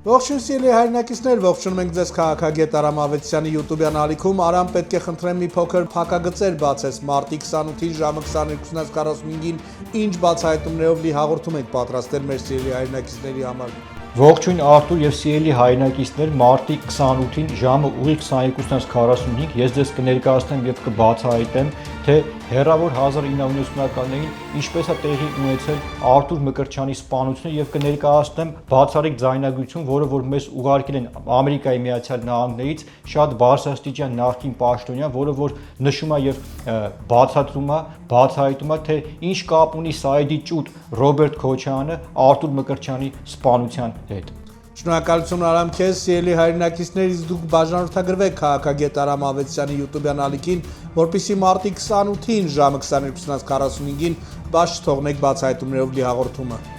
Ողջույն սիրելի հայրենակիցներ, ողջունում ենք ձեզ քաղաքագետ Արամ Ավետիսյանի YouTube-յան ալիքում։ Արամ, պետք է խնդրեմ մի փոքր փակագծեր բացես մարտի 28-ին ժամը 22:45-ին ինչ բացահայտումներով լի հաղորդում ենք պատրաստել մեր սիրելի հայրենակիցների համար։ Ողջույն Արթուր եւ սիրելի հայրենակիցներ, մարտի 28-ին ժամը ուղիղ 22:45 ես ձեզ կներկայացնեմ եւ կբացահայտեմ, թե հեռավոր 1990-ականներին ինչպես է տեղի ունեցել Արթուր Մկրտչյանի սպանությունը եւ կներկայացնեմ բացառիկ ձայնագրություն, որը որ մեզ ուղարկել են Ամերիկայի Միացյալ Նահանգներից շատ բարձրաստիճան նախկին պաշտոնյա, որը որ նշում է եւ բացահայտում է, թե ինչ կապ ունի Սաիդի ճուտ Ռոբերտ Քոչարյանը Արթուր Մկրտչյանի սպանության հետ։ Շնորհակալություն Արամ քեզ, սիրելի հայրենակիցներ, դուք բաժանորդագրվեք քաղաքագետ Արամ Ավետիսյանի YouTube-յան ալիքին, որպեսզի մարտի 28-ին ժամը 22:45-ին բաց չթողնեք բացահայտումներով լի հաղորդումը։